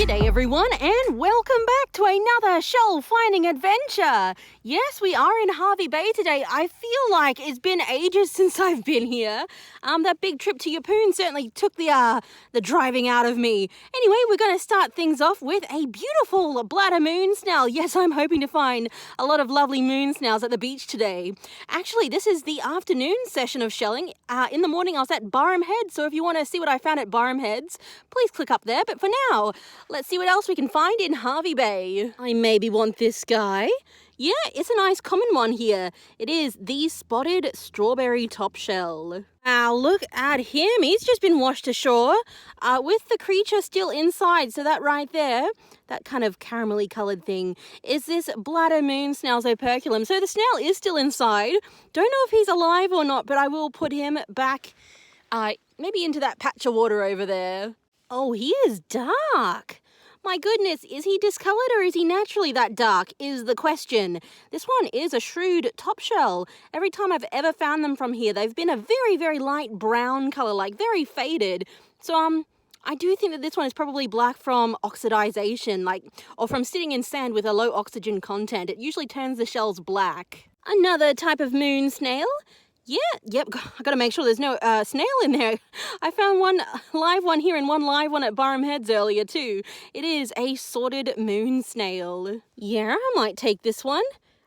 G'day everyone, and welcome back to another shell finding adventure. Yes, we are in Hervey Bay today. I feel like it's been ages since I've been here. That big trip to Yeppoon certainly took the driving out of me. Anyway, we're going to start things off with a beautiful bladder moon snail. Yes, I'm hoping to find a lot of lovely moon snails at the beach today. Actually, this is the afternoon session of shelling. In the morning I was at Barham Head, so if you want to see what I found at Barham Heads, please click up there. But for now, let's see what else we can find in Hervey Bay. I maybe want this guy. Yeah, it's a nice common one here. It is the spotted strawberry top shell. Now look at him. He's just been washed ashore with the creature still inside. So that right there, that kind of caramelly coloured thing, is this bladder moon snail's operculum. So the snail is still inside. Don't know if he's alive or not, but I will put him back maybe into that patch of water over there. Oh, he is dark. My goodness, is he discoloured or is he naturally that dark is the question. This one is a shrewd top shell. Every time I've ever found them from here, they've been a very, very light brown colour, like very faded. So I do think that this one is probably black from oxidization, or from sitting in sand with a low oxygen content. It usually turns the shells black. Another type of moon snail. Yep, I gotta make sure there's no snail in there. I found one live one here and one live one at Barham Heads earlier too. It is a sorted moon snail. Yeah, I might take this one.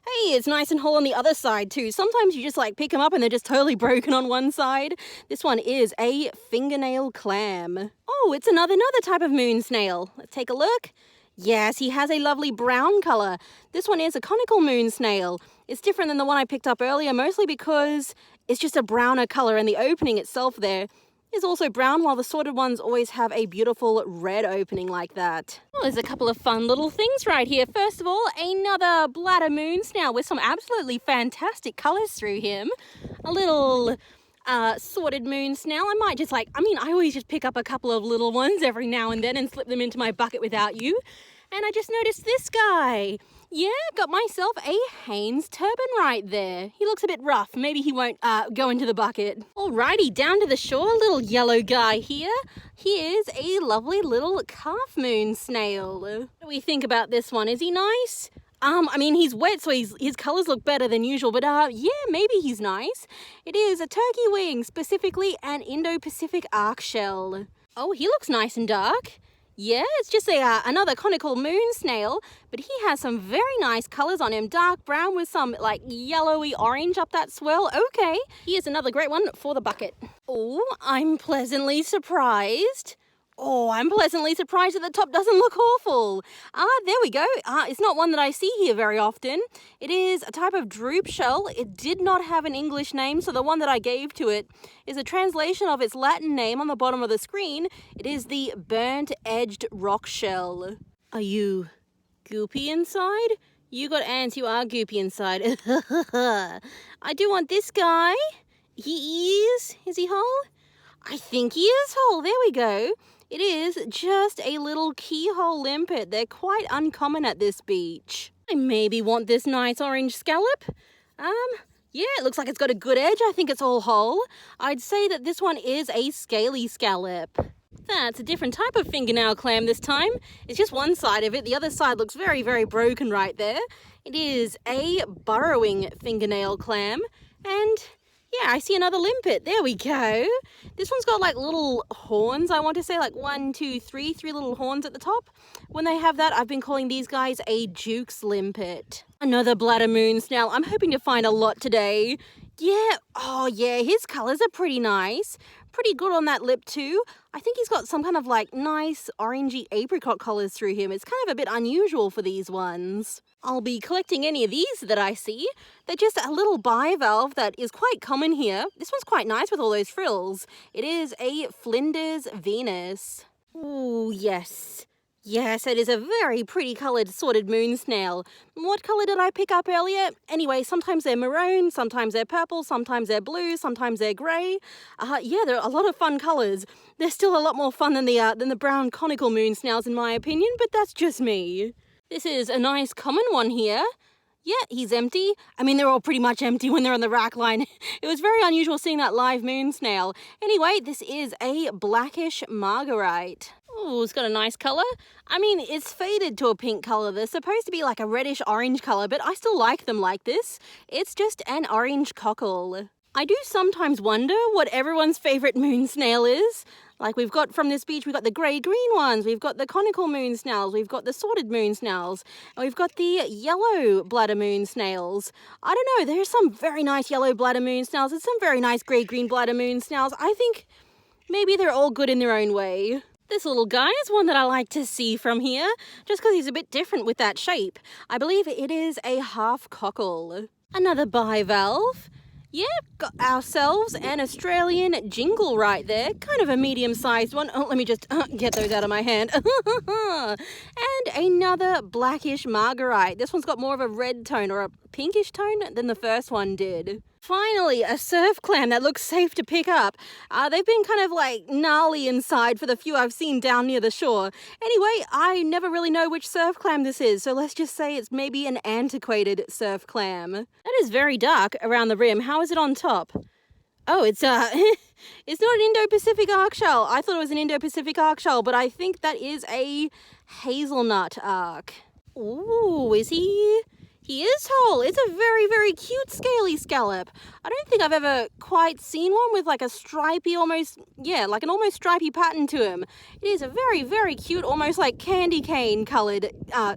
Hey, it's nice and whole on the other side too. Sometimes you just pick them up and they're just totally broken on one side. This one is a fingernail clam. Oh, it's another type of moon snail. Let's take a look. Yes, he has a lovely brown colour. This one is a conical moon snail. It's different than the one I picked up earlier, mostly because it's just a browner colour and the opening itself there is also brown, while the sorted ones always have a beautiful red opening like that. Well, there's a couple of fun little things right here. First of all, another bladder moon snail with some absolutely fantastic colours through him. A little sorted moon snail. I might just I always just pick up a couple of little ones every now and then and slip them into my bucket without you. And I just noticed this guy. Yeah, got myself a Haynes turban right there. He looks a bit rough. Maybe he won't go into the bucket. Alrighty, down to the shore, little yellow guy here. He is a lovely little calf moon snail. What do we think about this one? Is he nice? He's wet, so his colours look better than usual, but yeah, maybe he's nice. It is a turkey wing, specifically an Indo-Pacific arc shell. Oh, he looks nice and dark. Yeah, it's just another conical moon snail, but he has some very nice colours on him. Dark brown with some yellowy orange up that swirl. Okay, here's another great one for the bucket. Oh, I'm pleasantly surprised. That the top doesn't look awful. There we go. It's not one that I see here very often. It is a type of droop shell. It did not have an English name, so the one that I gave to it is a translation of its Latin name on the bottom of the screen. It is the burnt-edged rock shell. Are you goopy inside? You got ants, you are goopy inside. I do want this guy. He is. Is he whole? I think he is whole. There we go. It is just a little keyhole limpet. They're quite uncommon at this beach. I maybe want this nice orange scallop. Yeah, it looks like it's got a good edge. I think it's all whole. I'd say that this one is a scaly scallop. That's a different type of fingernail clam this time. It's just one side of it. The other side looks very, very broken right there. It is a burrowing fingernail clam. And yeah, I see another limpet. There we go. This one's got little horns, I want to say, 1, 2, 3 little horns at the top. When they have that, I've been calling these guys a Duke's limpet. Another bladder moon snail. I'm hoping to find a lot today. Yeah, oh yeah, his colours are pretty nice. Pretty good on that lip too. I think he's got some kind of nice orangey apricot colours through him. It's kind of a bit unusual for these ones. I'll be collecting any of these that I see. They're just a little bivalve that is quite common here. This one's quite nice with all those frills. It is a Flinders Venus. Ooh, yes. Yes, it is a very pretty coloured sorted moon snail. What colour did I pick up earlier? Anyway, sometimes they're maroon, sometimes they're purple, sometimes they're blue, sometimes they're grey. Yeah, they're a lot of fun colours. They're still a lot more fun than the brown conical moon snails in my opinion, but that's just me. This is a nice common one here. Yeah, he's empty. I mean, they're all pretty much empty when they're on the rack line. It was very unusual seeing that live moon snail. Anyway, this is a blackish marguerite. Oh, it's got a nice colour. I mean, it's faded to a pink colour. They're supposed to be like a reddish-orange colour, but I still like them like this. It's just an orange cockle. I do sometimes wonder what everyone's favourite moon snail is. Like we've got from this beach, we've got the grey-green ones, we've got the conical moon snails, we've got the sorted moon snails, and we've got the yellow bladder moon snails. I don't know, there's some very nice yellow bladder moon snails and some very nice grey-green bladder moon snails. I think maybe they're all good in their own way. This little guy is one that I like to see from here, just because he's a bit different with that shape. I believe it is a half cockle. Another bivalve. Yep, got ourselves an Australian jingle right there. Kind of a medium-sized one. Oh, let me just get those out of my hand. And another blackish marguerite. This one's got more of a red tone or a pinkish tone than the first one did. Finally, a surf clam that looks safe to pick up. They've been kind of like gnarly inside for the few I've seen down near the shore. Anyway, I never really know which surf clam this is, so let's just say it's maybe an antiquated surf clam. That is very dark around the rim. How is it on top? Oh, it's it's not an Indo-Pacific arc shell. I thought it was an Indo-Pacific arc shell, but I think that is a hazelnut arc. Ooh, is he? He is tall. It's a very, very cute scaly scallop. I don't think I've ever quite seen one with like a stripy like an almost stripy pattern to him. It is a very, very cute, almost like candy cane coloured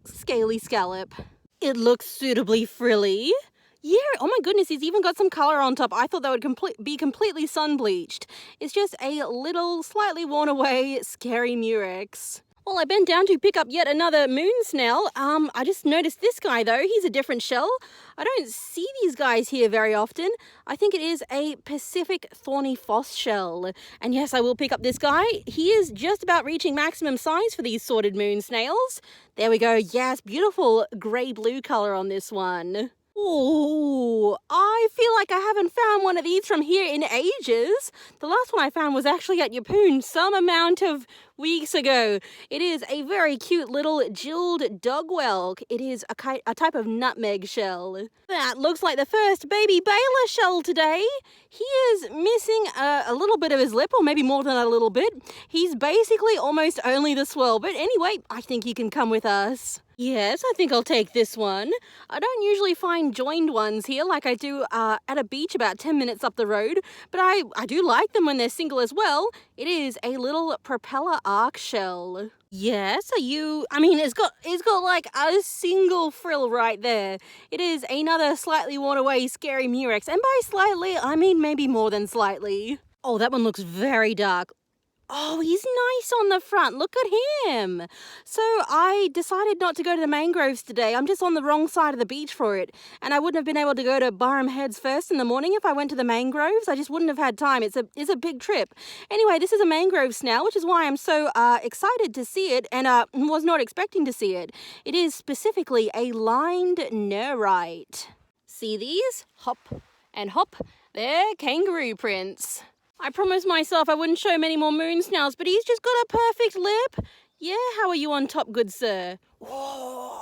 scaly scallop. It looks suitably frilly. Yeah, oh my goodness, he's even got some colour on top. I thought that would be completely sun-bleached. It's just a little, slightly worn away, scary murex. Well, I bent down to pick up yet another moon snail. I just noticed this guy though. He's a different shell. I don't see these guys here very often. I think it is a Pacific thorny phos shell. And yes, I will pick up this guy. He is just about reaching maximum size for these sorted moon snails. There we go. Yes, beautiful grey-blue colour on this one. Ooh, I feel like I haven't found one of these from here in ages. The last one I found was actually at Yeppoon some amount of weeks ago. It is a very cute little gilled dogwelk. It is a type of nutmeg shell. That looks like the first baby baler shell today. He is missing a little bit of his lip, or maybe more than a little bit. He's basically almost only the swirl, but anyway, I think he can come with us. Yes, I think I'll take this one. I don't usually find joined ones here like I do at a beach about 10 minutes up the road, but I do like them when they're single as well. It is a little propeller arc shell. Yes, it's got like a single frill right there. It is another slightly worn away scary murex, and by slightly, I mean maybe more than slightly. Oh, that one looks very dark. Oh, he's nice on the front. Look at him. So I decided not to go to the mangroves today. I'm just on the wrong side of the beach for it. And I wouldn't have been able to go to Barham Heads first in the morning if I went to the mangroves. I just wouldn't have had time. It's a big trip. Anyway, this is a mangrove snail, which is why I'm so excited to see it and was not expecting to see it. It is specifically a lined neurite. See these? Hop and hop. They're kangaroo prints. I promised myself I wouldn't show many more moon snails, but he's just got a perfect lip. Yeah, how are you on top, good sir? Whoa.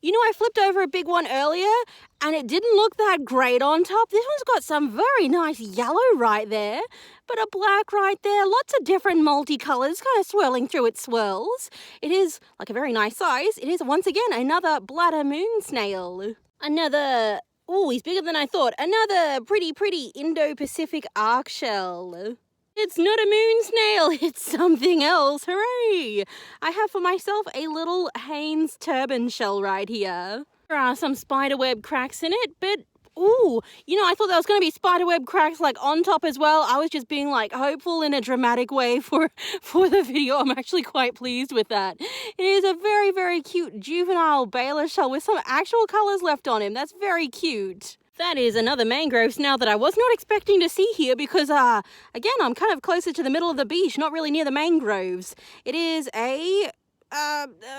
You know, I flipped over a big one earlier, and it didn't look that great on top. This one's got some very nice yellow right there, but a black right there. Lots of different multicolours kind of swirling through its swirls. It is like a very nice size. It is, once again, another bladder moon snail. Another... Oh, he's bigger than I thought. Another pretty Indo-Pacific arc shell. It's not a moon snail, it's something else. Hooray! I have for myself a little Haynes turban shell right here. There are some spiderweb cracks in it, but ooh, I thought there was going to be spiderweb cracks like on top as well. I was just being like hopeful in a dramatic way for the video. I'm actually quite pleased with that. It is a very, very cute juvenile baler shell with some actual colours left on him. That's very cute. That is another mangrove snail that I was not expecting to see here because, again, I'm kind of closer to the middle of the beach, not really near the mangroves. It is a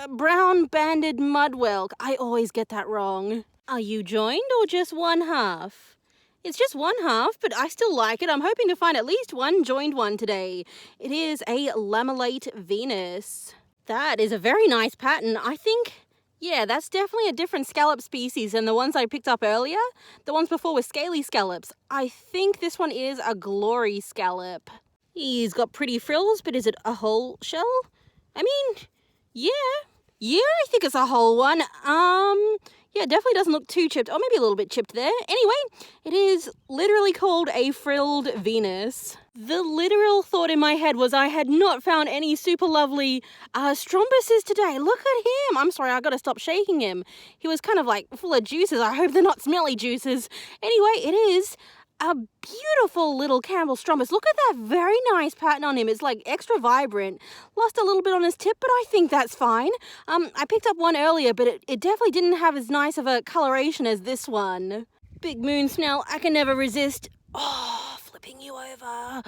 brown banded mudwelk. I always get that wrong. Are you joined or just one half? It's just one half, but I still like it. I'm hoping to find at least one joined one today. It is a lamellate Venus. That is a very nice pattern. I think Yeah, that's definitely a different scallop species than the ones I picked up earlier. The ones before were scaly scallops. I think this one is a glory scallop. He's got pretty frills, but is it a whole shell? I mean, yeah. Yeah, I think it's a whole one. Yeah, it definitely doesn't look too chipped. Or maybe a little bit chipped there. Anyway, it is literally called a frilled Venus. The literal thought in my head was I had not found any super lovely strombuses today. Look at him. I'm sorry, I gotta stop shaking him. He was kind of like full of juices. I hope they're not smelly juices. Anyway, it is a beautiful little Campbell Strombus. Look at that very nice pattern on him. It's like extra vibrant. Lost a little bit on his tip, but I think that's fine. I picked up one earlier, but it definitely didn't have as nice of a coloration as this one. Big moon snail, I can never resist. Oh, flipping you over.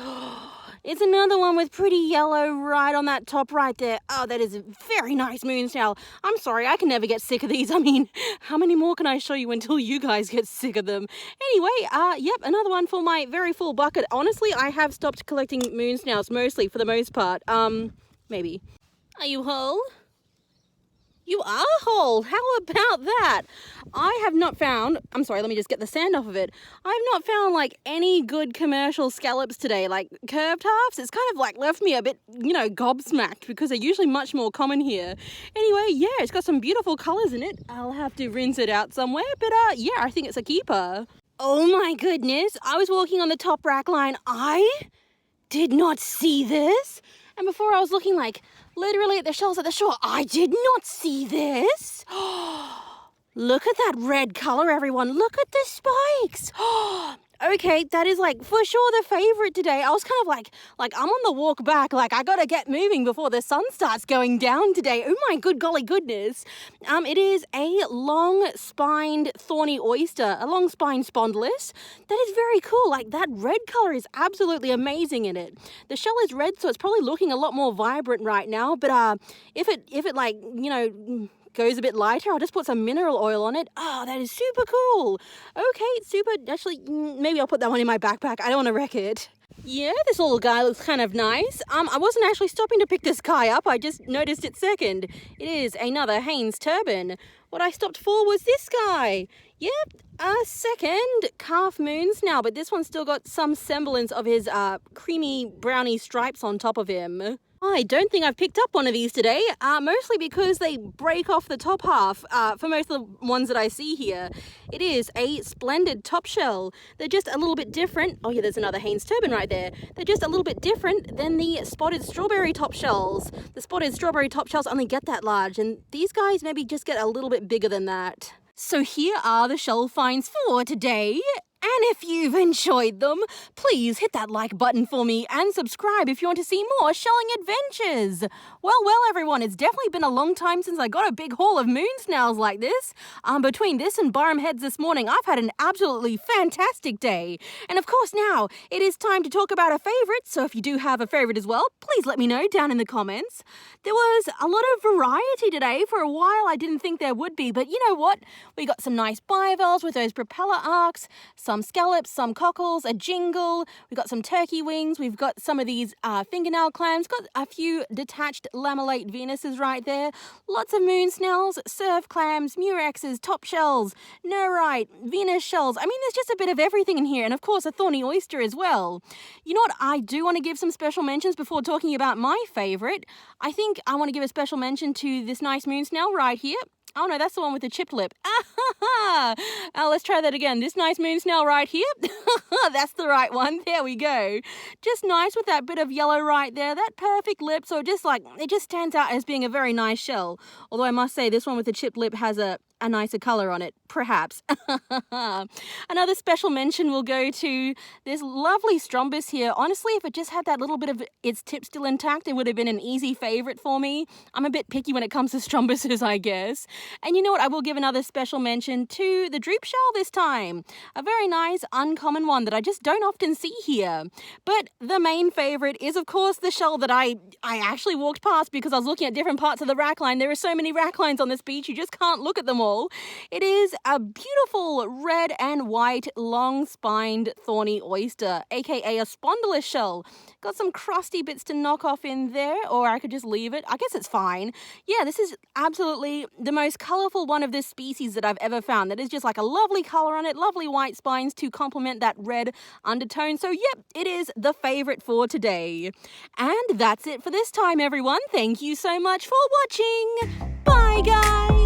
It's another one with pretty yellow right on that top right there. Oh, that is a very nice moon snail. I'm sorry, I can never get sick of these. I mean, how many more can I show you until you guys get sick of them? Anyway, yep, another one for my very full bucket. Honestly, I have stopped collecting moon snails mostly for the most part. Maybe. Are you whole? You are whole. How about that? I have not found, I'm sorry, let me just get the sand off of it. I have not found like any good commercial scallops today, like curved halves. It's kind of like left me a bit, gobsmacked because they're usually much more common here. Anyway, yeah, it's got some beautiful colors in it. I'll have to rinse it out somewhere, but yeah, I think it's a keeper. Oh my goodness, I was walking on the top rack line. I did not see this. And before I was looking like literally at the shells at the shore. I did not see this. Look at that red color, everyone. Look at the spikes. Okay, that is like for sure the favorite today. I was kind of like I'm on the walk back. Like I gotta get moving before the sun starts going down today. Oh my good golly goodness. It is a long-spined thorny oyster, a long-spined spondylus. That is very cool. Like that red color is absolutely amazing in it. The shell is red, so it's probably looking a lot more vibrant right now. But if it like goes a bit lighter, I'll just put some mineral oil on it. Oh, that is super cool. Okay, super. Actually, maybe I'll put that one in my backpack. I don't want to wreck it. Yeah, this little guy looks kind of nice. I wasn't actually stopping to pick this guy up. I just noticed it second. It is another Haynes turban. What I stopped for was this guy. Yep, a second calf moons now, but this one's still got some semblance of his creamy brownie stripes on top of him. I don't think I've picked up one of these today, mostly because they break off the top half for most of the ones that I see here. It is a splendid top shell. They're just a little bit different. Oh yeah, there's another Haynes turban right there. They're just a little bit different than the spotted strawberry top shells. The spotted strawberry top shells only get that large, and these guys maybe just get a little bit bigger than that. So here are the shell finds for today. And if you've enjoyed them, please hit that like button for me and subscribe if you want to see more shelling adventures. Well, everyone, it's definitely been a long time since I got a big haul of moon snails like this. Between this and Barham Heads this morning, I've had an absolutely fantastic day. And of course now, it is time to talk about a favourite, so if you do have a favourite as well, please let me know down in the comments. There was a lot of variety today. For a while, I didn't think there would be, but you know what? We got some nice bivalves with those propeller arcs, some scallops, some cockles, a jingle. We've got some turkey wings. We've got some of these fingernail clams. Got a few detached lamellate Venuses right there. Lots of moon snails, surf clams, murexes, top shells, neurite, Venus shells. I mean, there's just a bit of everything in here. And of course, a thorny oyster as well. You know what? I do want to give some special mentions before talking about my favourite. I think I want to give a special mention to this nice moon snail right here. Oh no, that's the one with the chipped lip. Let's try that again. This nice moon snail right here. That's the right one. There we go. Just nice with that bit of yellow right there. That perfect lip. So it just stands out as being a very nice shell. Although I must say this one with the chipped lip has a nicer colour on it, perhaps. Another special mention will go to this lovely strombus here. Honestly, if it just had that little bit of its tip still intact, it would have been an easy favourite for me. I'm a bit picky when it comes to strombuses, I guess. And you know what? I will give another special mention to the droop shell this time. A very nice, uncommon one that I just don't often see here. But the main favourite is, of course, the shell that I actually walked past because I was looking at different parts of the rack line. There are so many rack lines on this beach, you just can't look at them all. all. It is a beautiful red and white long-spined thorny oyster, aka a spondylus shell. Got some crusty bits to knock off in there, or I could just leave it. I guess it's fine. Yeah, this is absolutely the most colourful one of this species that I've ever found. That is just like a lovely colour on it, lovely white spines to complement that red undertone. So yep, it is the favourite for today. And that's it for this time, everyone. Thank you so much for watching. Bye, guys.